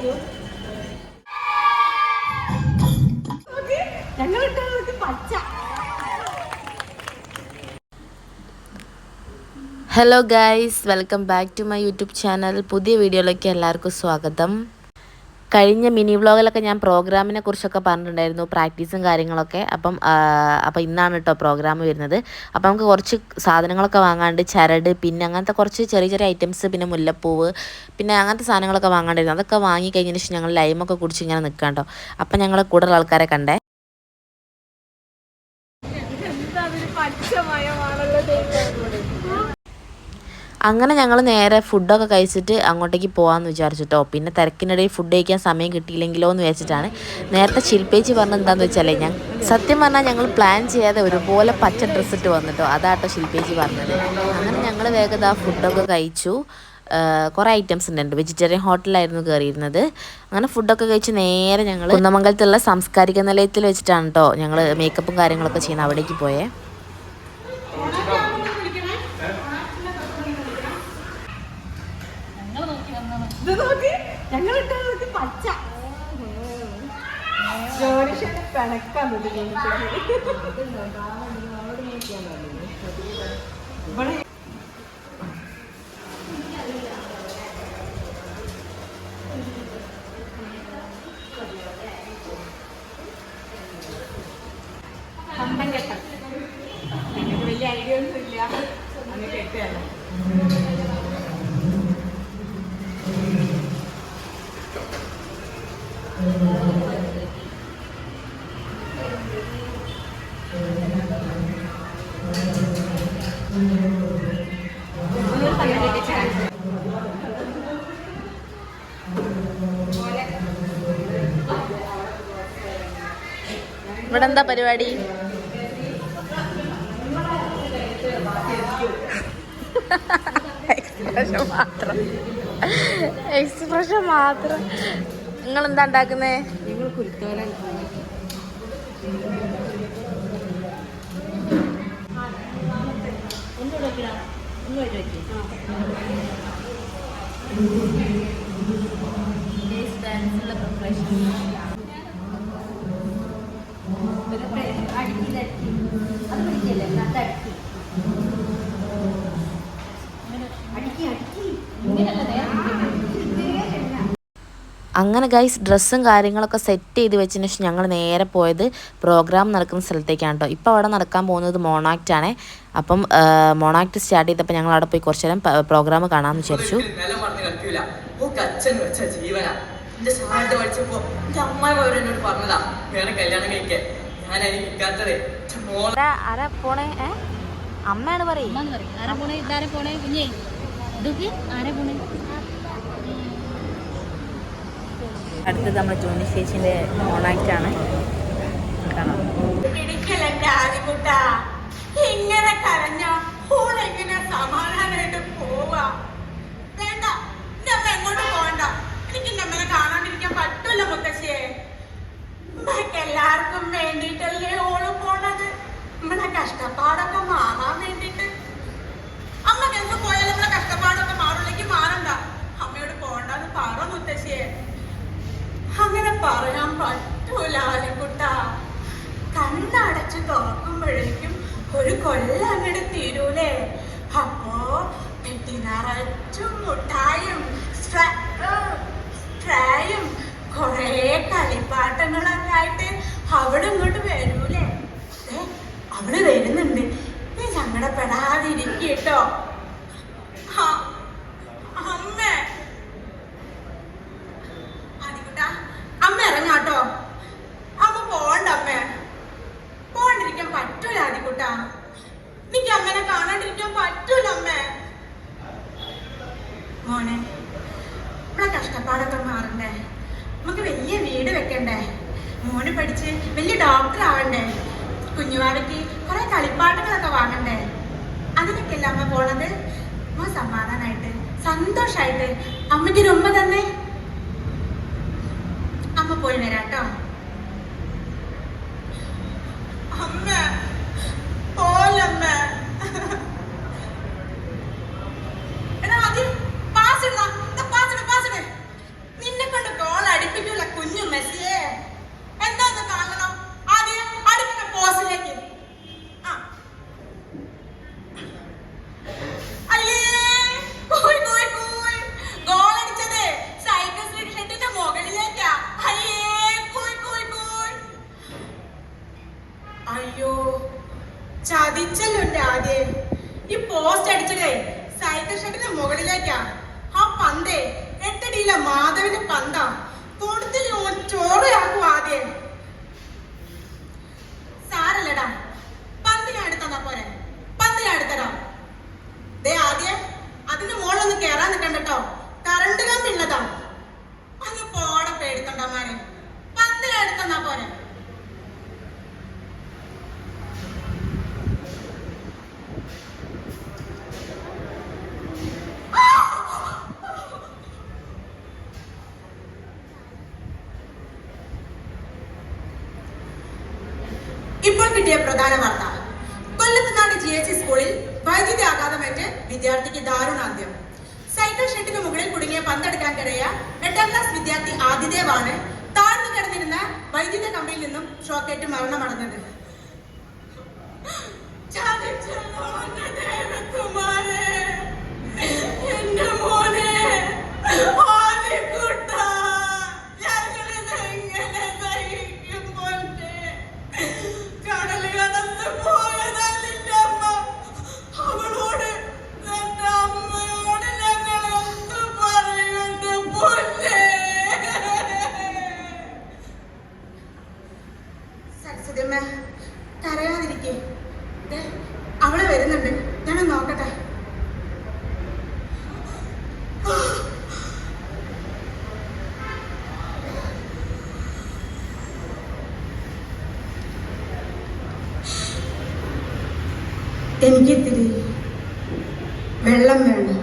Hello guys, welcome back to my YouTube channel. പുതിയ വീഡിയോയിലേക്ക് എല്ലാവർക്കും സ്വാഗതം. കഴിഞ്ഞ മിനി വ്ളോഗിലൊക്കെ ഞാൻ പ്രോഗ്രാമിനെ കുറിച്ചൊക്കെ പറഞ്ഞിട്ടുണ്ടായിരുന്നു, പ്രാക്ടീസും കാര്യങ്ങളൊക്കെ. അപ്പോൾ ഇന്നാണ് കേട്ടോ പ്രോഗ്രാം വരുന്നത്. അപ്പോൾ നമുക്ക് കുറച്ച് സാധനങ്ങളൊക്കെ വാങ്ങാണ്ട്, ചരട്, പിന്നെ അങ്ങനത്തെ കുറച്ച് ചെറിയ ചെറിയ ഐറ്റംസ്, പിന്നെ മുല്ലപ്പൂവ്, പിന്നെ അങ്ങനത്തെ സാധനങ്ങളൊക്കെ വാങ്ങാണ്ടായിരുന്നു. അതൊക്കെ വാങ്ങി കഴിഞ്ഞതിന് ശേഷം ഞങ്ങൾ ലൈമൊക്കെ കുടിച്ച് ഇങ്ങനെ നിൽക്കാം കേട്ടോ. അപ്പം ഞങ്ങൾ കൂടുതൽ ആൾക്കാരെ കണ്ടേ. അങ്ങനെ ഞങ്ങൾ നേരെ ഫുഡൊക്കെ കഴിച്ചിട്ട് അങ്ങോട്ടേക്ക് പോകാമെന്ന് വിചാരിച്ചിട്ടോ. പിന്നെ തിരക്കിനിടയിൽ ഫുഡ് കഴിക്കാൻ സമയം കിട്ടിയില്ലെങ്കിലോ എന്ന് വെച്ചിട്ടാണ്. നേരത്തെ ശില്പേച്ചി പറഞ്ഞത് എന്താണെന്ന് വെച്ചാലേ, സത്യം പറഞ്ഞാൽ ഞങ്ങൾ പ്ലാൻ ചെയ്യാതെ ഒരുപോലെ പച്ച ഡ്രസ്സ് ഇട്ട് വന്നിട്ടോ. അതാട്ടോ ശില്പേച്ചി പറഞ്ഞത്. അങ്ങനെ ഞങ്ങൾ വേഗം ആ ഫുഡൊക്കെ കഴിച്ചു. കുറേ ഐറ്റംസ് ഉണ്ട്. വെജിറ്റേറിയൻ ഹോട്ടലായിരുന്നു കയറിയിരുന്നത്. അങ്ങനെ ഫുഡൊക്കെ കഴിച്ച് നേരെ ഞങ്ങൾ കുന്നമംഗലത്തുള്ള സാംസ്കാരിക നിലയത്തിൽ വെച്ചിട്ടാണ് കേട്ടോ ഞങ്ങൾ മേക്കപ്പും കാര്യങ്ങളൊക്കെ ചെയ്യുന്നത്. അവിടേക്ക് പോയേ. വലിയ ഐഡിയ ഒന്നും ഇല്ല, അങ്ങനെ കേട്ടല്ല. ഇവിടെ എന്താ പരിപാടി? എക്സ്പ്രഷൻ മാത്രം. നിങ്ങൾ എന്താ ഉണ്ടാക്കുന്നേ? അങ്ങനെ ഗൈസ്, ഡ്രസ്സും കാര്യങ്ങളൊക്കെ സെറ്റ് ചെയ്ത് വെച്ചതിന് ശേഷം ഞങ്ങൾ നേരെ പോയത് പ്രോഗ്രാം നടക്കുന്ന സ്ഥലത്തേക്കാണ് കേട്ടോ. ഇപ്പോൾ അവിടെ നടക്കാൻ പോകുന്നത് മോണാക്റ്റ് ആണ്. അപ്പം മോണാക്റ്റ് സ്റ്റാർട്ട് ചെയ്തപ്പോൾ ഞങ്ങൾ അവിടെ പോയി കുറച്ച് നേരം പ്രോഗ്രാം കാണാമെന്ന് വിചാരിച്ചു. ആരാ പോണേ? അമ്മയാണ് പറയും. അടുത്തത് നമ്മുടെ ജോണി ചേച്ചിന്റെ മോണാക്റ്റ് ആണ്. ഇങ്ങനെ കരഞ്ഞ എങ്ങനെ സമാധാനമായിട്ട് പോവാ? വേണ്ട, എങ്ങോട്ട് പോകണ്ട. എനിക്ക് നമ്മളെ കാണാണ്ടിരിക്കാൻ പറ്റൂല മുത്തശ്ശിയെ. എല്ലാവർക്കും വേണ്ടിട്ടല്ലേ ഓള് പോണത്. നമ്മളെ കഷ്ടപ്പാടൊക്കെ മാറാൻ വേണ്ടിട്ട്. അമ്മ ഗൾഫ് പോയാലും നമ്മളെ കഷ്ടപ്പാടൊക്കെ മാറുള്ളേക്ക് മാറണ്ട. അമ്മയോട് പോണ്ടെന്ന് പറ മുത്തശ്ശിയെ. അങ്ങനെ പറയാൻ പറ്റൂല ആലിക്കുട്ട. കണ്ണടച്ച് തുറക്കുമ്പോഴേക്കും ഒരു കൊല്ലം അങ്ങോട്ട് തീരൂലേ. അപ്പോ പെട്ടി നിറച്ചും മുട്ടായും സ്ട്രായും കൊറേ കളിപ്പാട്ടങ്ങളൊക്കെ ആയിട്ട് അവിടെ ഇങ്ങോട്ട് വരൂലേ. അവള് വരുന്നുണ്ട്, നീ സങ്കടപ്പെടാതിരിക്കട്ടോ. അമ്മേ, ആദിക്കുട്ടാ, അമ്മ ഇറങ്ങാട്ടോ. അമ്മ പോണ്ട. അമ്മേ പോണ്ടിരിക്കാൻ പറ്റൂല ആദിക്കുട്ടാ. എനിക്ക് അമ്മേനെ കാണാണ്ടിരിക്കാൻ പറ്റൂല അമ്മേ. മോനെ, നമ്മളെ കഷ്ടപ്പാടൊക്കെ മാറണ്ടേ. നമുക്ക് വലിയ വീട് വെക്കണ്ടേ. മോന് പഠിച്ച് വലിയ ഡോക്ടർ ആവണ്ടേ. കുഞ്ഞുവാവയ്ക്ക് കുറെ കളിപ്പാട്ടങ്ങളൊക്കെ വാങ്ങണ്ടേ. അതിനൊക്കെ അല്ല അമ്മ പോണത്. മോൻ സമാധാനായിട്ട് സന്തോഷായിട്ട് അമ്മയ്ക്കൊരു ഉമ്മ തന്നെ. അമ്മ പോയി വരാട്ടോ. അമ്മ പോലമ്മ. നിന്നെ കൊണ്ട് സൈക്കിൾ ഷെഡിന്റെ മുകളിലേക്കാ. ആ പന്തേ 8 അടിയിലെ മാധവിന്റെ പന്താ. കൊടുത്തിൽ ചോറയാക്കും ആദ്യം. സാരല്ലടാ, പന്ത് ഞാൻ എടുത്തന്നാ പോരെ. പന്ത് ഞാൻ എടുത്തരാം. ദേ ആദ്യം അതിന്റെ മുകളിലൊന്ന് കേറാൻ നിൽക്കണ്ടോ. കറണ്ട് കമ്പിള്ളതാ. അങ്ങ് പോടെ പേടിത്തണ്ടമാരെ. പന്ത് ഞാൻ എടുത്തന്നാ പോരെ. ഇപ്പോൾ കിട്ടിയ പ്രധാന വാർത്ത. കൊല്ലത്തുനാട് GHC സ്കൂളിൽ വൈദ്യുതി ആഘാതമേറ്റ് വിദ്യാർത്ഥിക്ക് ദാരുണാന്ത്യം. സൈക്കിൾ ഷെഡിന് മുകളിൽ കുടുങ്ങിയ പന്തെടുക്കാൻ കിടയ 8ാം ക്ലാസ് വിദ്യാർത്ഥി ആദിദേവാണ് താഴ്ന്നു കിടന്നിരുന്ന വൈദ്യുത കമ്പിയിൽ നിന്നും ഷോക്കേറ്റ് മരണമടഞ്ഞത്. കരയാതിരിക്കേ, അവള് വരുന്നുണ്ട്. ഞാനൊന്ന് നോക്കട്ടെ. എനിക്കിത്തിരി വെള്ളം വേണം.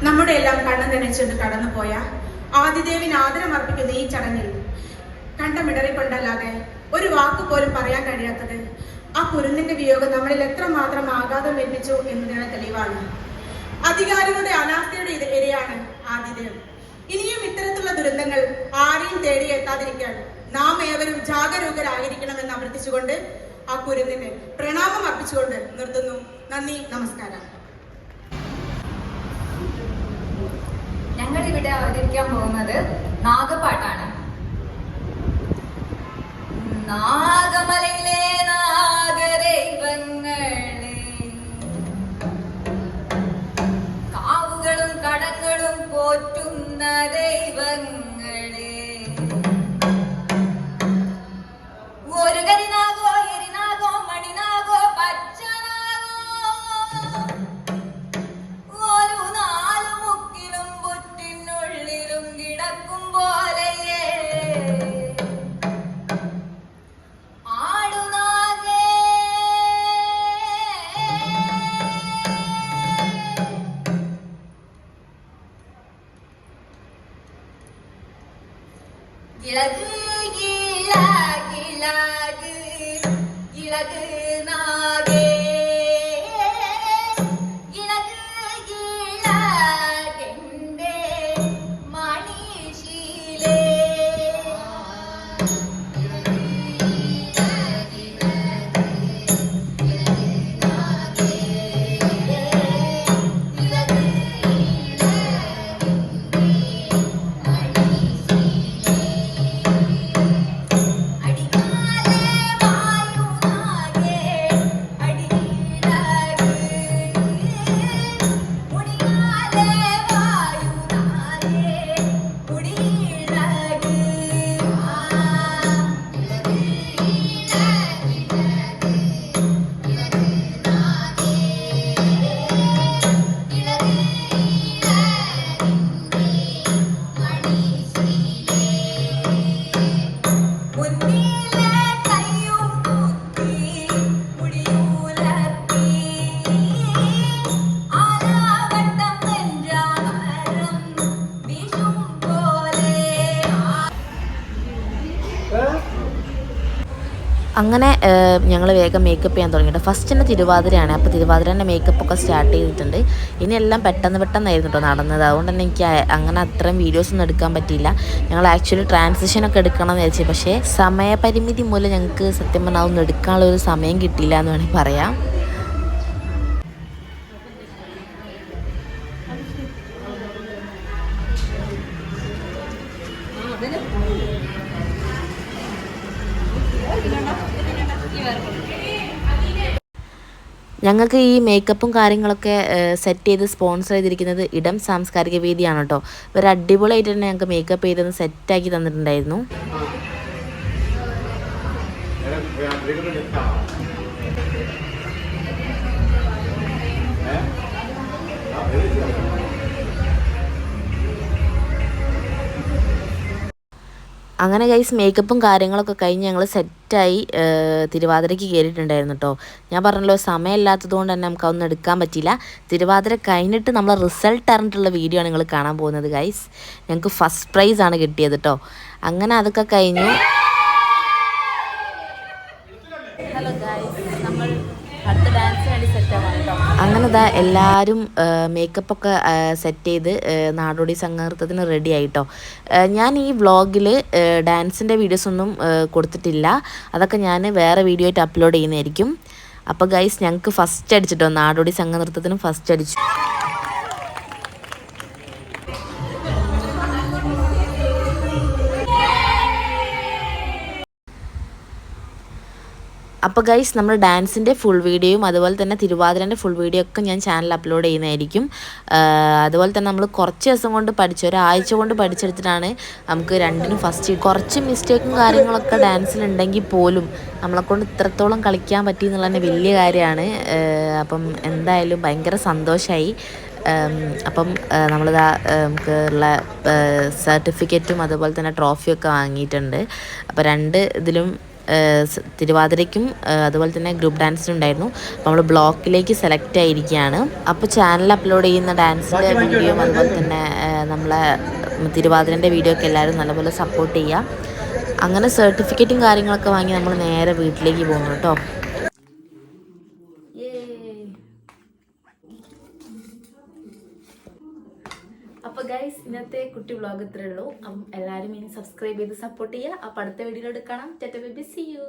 നമ്മുടെ എല്ലാം കണ്ണു നനച്ചുകൊണ്ട് കടന്നുപോയ ആദിദേവിന് ആദരമർപ്പിക്കുന്ന ഈ ചടങ്ങിൽ കണ്ടമിടറിക്കൊണ്ടല്ലാതെ ഒരു വാക്ക് പോലും പറയാൻ കഴിയാത്തത് ആ കുരുന്നിന്റെ വിയോഗം നമ്മളിൽ എത്രമാത്രം ആഘാതം ഏൽപ്പിച്ചു എന്നതിന് തെളിവാണ്. അധികാരികളുടെ അനാസ്ഥയുടെ ഇരയാണ് ആദിദേവ്. ഇനിയും ഇത്തരത്തിലുള്ള ദുരന്തങ്ങൾ ആരെയും തേടിയെത്താതിരിക്കാൻ നാം ഏവരും ജാഗരൂകരായിരിക്കണമെന്ന് അഭ്യർത്ഥിച്ചുകൊണ്ട് ആ കുരുന്നിന് പ്രണാമം അർപ്പിച്ചുകൊണ്ട് നിർത്തുന്നു. നന്ദി, നമസ്കാരം. ഞങ്ങൾ ഇവിടെ അവതരിക്കാൻ പോകുന്നത് നാഗപ്പാട്ടാണ്. നാഗമലയിലെ നാഗദൈവങ്ങളെ, കാവുകളും കടങ്ങളും പോറ്റുന്ന ദൈവങ്ങളെ, ഒരു കരിനാഗോ എരിനാഗോ മണിനാഗോ പച്ചനാഗോ, ഒരു നാലു മുക്കിലും പുറ്റിനുള്ളിലും കിടക്കും പോലെയേ ആടു അങ്ങനെ ഞങ്ങൾ വേഗം മേക്കപ്പ് ചെയ്യാൻ തുടങ്ങിയിട്ട് ഫസ്റ്റ് തന്നെ തിരുവാതിരയാണ്. അപ്പോൾ തിരുവാതിരേൻ്റെ മേക്കപ്പൊക്കെ സ്റ്റാർട്ട് ചെയ്തിട്ടുണ്ട്. ഇനി എല്ലാം പെട്ടെന്നായിരുന്നു കേട്ടോ നടന്നത്. അതുകൊണ്ട് തന്നെ എനിക്ക് അങ്ങനെ അത്രയും വീഡിയോസൊന്നും എടുക്കാൻ പറ്റിയില്ല. ഞങ്ങൾ ആക്ച്വലി ട്രാൻസിഷനൊക്കെ എടുക്കണം എന്ന് വെച്ചാൽ, പക്ഷേ സമയപരിമിതി മൂലം ഞങ്ങൾക്ക് സത്യം പറഞ്ഞാൽ അതൊന്നും എടുക്കാനുള്ള ഒരു സമയം കിട്ടിയില്ല എന്ന് വേണമെങ്കിൽ പറയാം. ഞങ്ങൾക്ക് ഈ മേക്കപ്പും കാര്യങ്ങളൊക്കെ സെറ്റ് ചെയ്ത് സ്പോൺസർ ചെയ്തിരിക്കുന്നത് ഇടം സാംസ്കാരിക വേദിയാണ് കേട്ടോ. ഇവർ അടിപൊളിയായിട്ട് തന്നെ ഞങ്ങൾക്ക് മേക്കപ്പ് ചെയ്തൊന്ന് സെറ്റാക്കി തന്നിട്ടുണ്ടായിരുന്നു. അങ്ങനെ ഗൈസ് മേക്കപ്പും കാര്യങ്ങളൊക്കെ കഴിഞ്ഞ് ഞങ്ങൾ സെറ്റായി തിരുവാതിരയ്ക്ക് കയറിയിട്ടുണ്ടായിരുന്നു കേട്ടോ. ഞാൻ പറഞ്ഞല്ലോ സമയമില്ലാത്തത് കൊണ്ട് തന്നെ നമുക്ക് അതൊന്നും എടുക്കാൻ പറ്റിയില്ല. തിരുവാതിര കഴിഞ്ഞിട്ട് നമ്മൾ റിസൾട്ട് അറിഞ്ഞിട്ടുള്ള വീഡിയോ ആണ് നിങ്ങൾ കാണാൻ പോകുന്നത് ഗൈസ്. ഞങ്ങൾക്ക് ഫസ്റ്റ് പ്രൈസാണ് കിട്ടിയത് കേട്ടോ. അങ്ങനെ അതൊക്കെ കഴിഞ്ഞു. ഹലോ ഗൈസ്, നമ്മൾ അടുത്ത ഡാൻസിന് വേണ്ടി സെറ്റാവാണ് കേട്ടോ. അങ്ങനെ ഇതാ എല്ലാവരും മേക്കപ്പൊക്കെ സെറ്റ് ചെയ്ത് നാടോടി സംഗീതത്തിന് റെഡി ആയിട്ടോ. ഞാൻ ഈ വ്ളോഗിൽ ഡാൻസിൻ്റെ വീഡിയോസൊന്നും കൊടുത്തിട്ടില്ല. അതൊക്കെ ഞാൻ വേറെ വീഡിയോ ആയിട്ട് അപ്ലോഡ് ചെയ്യുന്നതായിരിക്കും. അപ്പോൾ ഗൈസ് ഞങ്ങൾക്ക് ഫസ്റ്റ് അടിച്ചിട്ടോ, നാടോടി സംഘനൃത്തത്തിനും ഫസ്റ്റ് അടിച്ചു. അപ്പോൾ ഗൈസ് നമ്മൾ ഡാൻസിൻ്റെ ഫുൾ വീഡിയോയും അതുപോലെ തന്നെ തിരുവാതിരൻ്റെ ഫുൾ വീഡിയോ ഒക്കെ ഞാൻ ചാനലിൽ അപ്ലോഡ് ചെയ്യുന്നതായിരിക്കും. അതുപോലെ തന്നെ നമ്മൾ കുറച്ച് ദിവസം കൊണ്ട് ഒരാഴ്ച കൊണ്ട് പഠിച്ചെടുത്തിട്ടാണ് നമുക്ക് രണ്ടിനും ഫസ്റ്റ്. കുറച്ച് മിസ്റ്റേക്കും കാര്യങ്ങളൊക്കെ ഡാൻസിലുണ്ടെങ്കിൽ പോലും നമ്മളെക്കൊണ്ട് ഇത്രത്തോളം കളിക്കാൻ പറ്റി എന്നുള്ളത് തന്നെ വലിയ കാര്യമാണ്. അപ്പം എന്തായാലും ഭയങ്കര സന്തോഷമായി. അപ്പം നമ്മളിതാ നമുക്ക് ഉള്ള സർട്ടിഫിക്കറ്റും അതുപോലെ തന്നെ ട്രോഫിയൊക്കെ വാങ്ങിയിട്ടുണ്ട്. അപ്പോൾ രണ്ട് ഇതിലും തിരുവാതിരയ്ക്കും അതുപോലെ തന്നെ ഗ്രൂപ്പ് ഡാൻസിനുണ്ടായിരുന്നു. അപ്പോൾ നമ്മൾ ബ്ലോക്കിലേക്ക് സെലക്ട് ആയിരിക്കുകയാണ്. അപ്പോൾ ചാനൽ അപ്ലോഡ് ചെയ്യുന്ന ഡാൻസിൻ്റെ വീഡിയോയും അതുപോലെ തന്നെ നമ്മളെ തിരുവാതിരൻ്റെ വീഡിയോ ഒക്കെ എല്ലാവരും നല്ലപോലെ സപ്പോർട്ട് ചെയ്യുക. അങ്ങനെ സർട്ടിഫിക്കറ്റും കാര്യങ്ങളൊക്കെ വാങ്ങി നമ്മൾ നേരെ വീട്ടിലേക്ക് പോകുന്നു കേട്ടോ. അപ്പോൾ ഗൈസ് ഇന്നത്തെ കുട്ടി വ്ളോഗ് ഇത്രയേ ഉള്ളൂ. അപ്പം എല്ലാവരും ഇനി സബ്സ്ക്രൈബ് ചെയ്ത് സപ്പോർട്ട് ചെയ്യുക. അപ്പോൾ അടുത്ത വീഡിയോയിലോട്ട് കാണാം. Tata bye bye, see U.